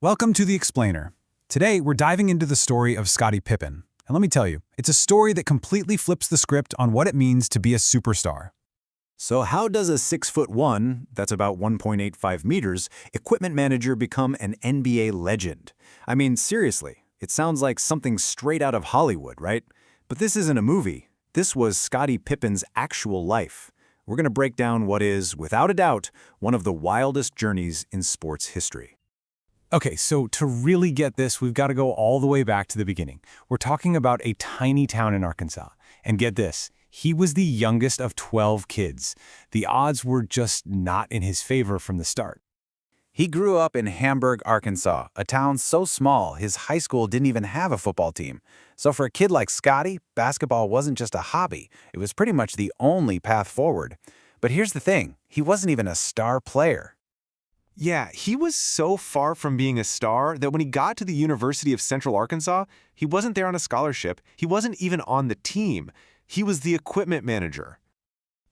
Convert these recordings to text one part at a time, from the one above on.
Welcome to The Explainer. Today, we're diving into the story of Scottie Pippen. And let me tell you, it's a story that completely flips the script on what it means to be a superstar. So how does a 6'1", that's about 1.85 meters, equipment manager become an NBA legend? I mean, seriously, it sounds like something straight out of Hollywood, right? But this isn't a movie. This was Scottie Pippen's actual life. We're going to break down what is, without a doubt, one of the wildest journeys in sports history. Okay, so to really get this, we've got to go all the way back to the beginning. We're talking about a tiny town in Arkansas. And get this, he was the youngest of 12 kids. The odds were just not in his favor from the start. He grew up in Hamburg, Arkansas, a town so small his high school didn't even have a football team. So for a kid like Scottie, basketball wasn't just a hobby. It was pretty much the only path forward. But here's the thing, he wasn't even a star player. Yeah, he was so far from being a star that when he got to the University of Central Arkansas, he wasn't there on a scholarship. He wasn't even on the team. He was the equipment manager.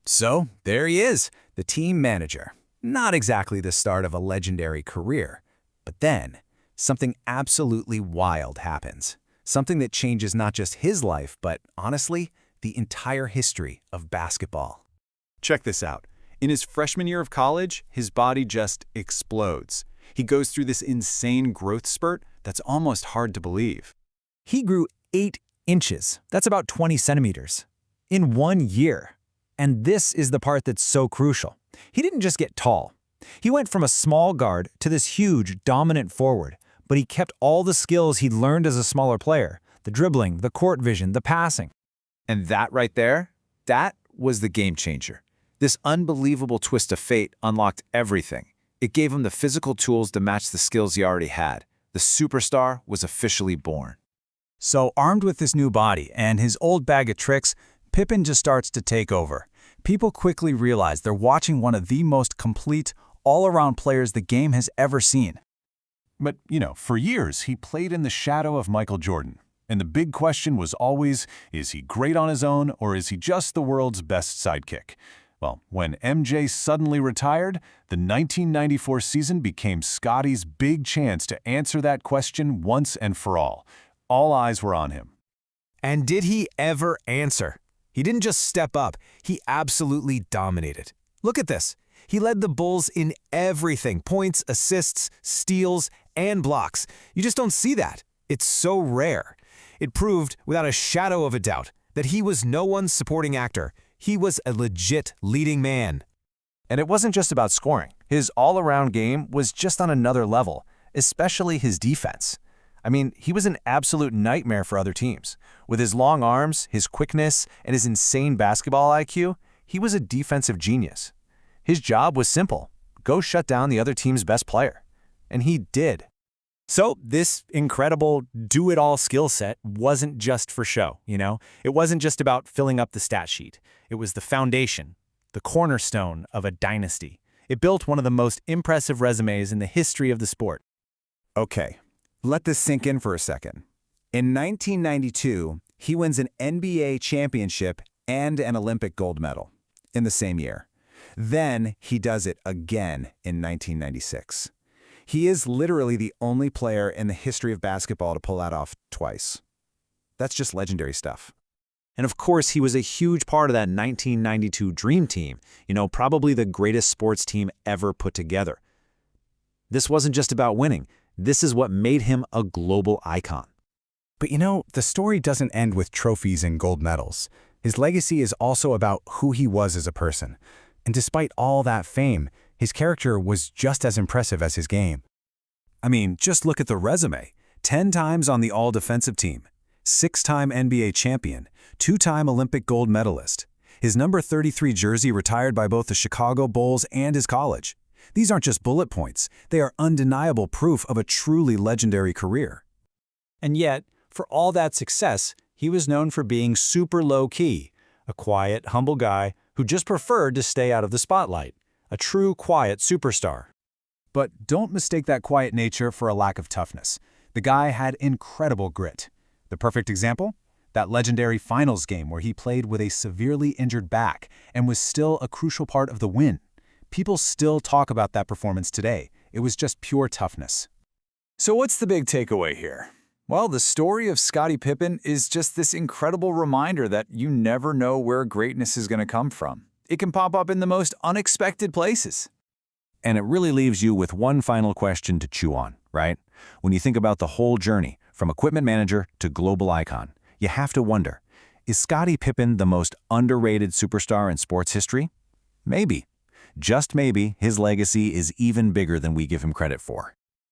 So there he is, the team manager. Not exactly the start of a legendary career. But then, something absolutely wild happens. Something that changes not just his life, but honestly, the entire history of basketball. Check this out. In his freshman year of college, his body just explodes. He goes through this insane growth spurt that's almost hard to believe. He grew 8 inches, that's about 20 centimeters, in 1 year. And this is the part that's so crucial. He didn't just get tall. He went from a small guard to this huge, dominant forward, but he kept all the skills he'd learned as a smaller player, the dribbling, the court vision, the passing. And that right there, that was the game changer. This unbelievable twist of fate unlocked everything. It gave him the physical tools to match the skills he already had. The superstar was officially born. So armed with this new body and his old bag of tricks, Pippen just starts to take over. People quickly realize they're watching one of the most complete, all-around players the game has ever seen. But, for years, he played in the shadow of Michael Jordan. And the big question was always, is he great on his own, or is he just the world's best sidekick? Well, when MJ suddenly retired, the 1994 season became Scottie's big chance to answer that question once and for all. All eyes were on him. And did he ever answer? He didn't just step up, he absolutely dominated. Look at this. He led the Bulls in everything, points, assists, steals, and blocks. You just don't see that. It's so rare. It proved, without a shadow of a doubt, that he was no one's supporting actor. He was a legit leading man. And it wasn't just about scoring. His all-around game was just on another level, especially his defense. I mean, he was an absolute nightmare for other teams. With his long arms, his quickness, and his insane basketball IQ, he was a defensive genius. His job was simple: go shut down the other team's best player. And he did. So this incredible do-it-all skill set wasn't just for show, It wasn't just about filling up the stat sheet. It was the foundation, the cornerstone of a dynasty. It built one of the most impressive resumes in the history of the sport. Okay, let this sink in for a second. In 1992, he wins an NBA championship and an Olympic gold medal in the same year. Then he does it again in 1996. He is literally the only player in the history of basketball to pull that off twice. That's just legendary stuff. And of course, he was a huge part of that 1992 Dream Team, probably the greatest sports team ever put together. This wasn't just about winning. This is what made him a global icon. But the story doesn't end with trophies and gold medals. His legacy is also about who he was as a person. And despite all that fame, his character was just as impressive as his game. I mean, just look at the resume. 10 times on the all-defensive team, 6-time NBA champion, 2-time Olympic gold medalist. His number 33 jersey retired by both the Chicago Bulls and his college. These aren't just bullet points. They are undeniable proof of a truly legendary career. And yet, for all that success, he was known for being super low-key, a quiet, humble guy who just preferred to stay out of the spotlight. A true quiet superstar. But don't mistake that quiet nature for a lack of toughness. The guy had incredible grit. The perfect example? That legendary finals game where he played with a severely injured back and was still a crucial part of the win. People still talk about that performance today. It was just pure toughness. So what's the big takeaway here? Well, the story of Scottie Pippen is just this incredible reminder that you never know where greatness is going to come from. It can pop up in the most unexpected places. And it really leaves you with one final question to chew on, right? When you think about the whole journey, from equipment manager to global icon, you have to wonder, is Scottie Pippen the most underrated superstar in sports history? Maybe. Just maybe his legacy is even bigger than we give him credit for.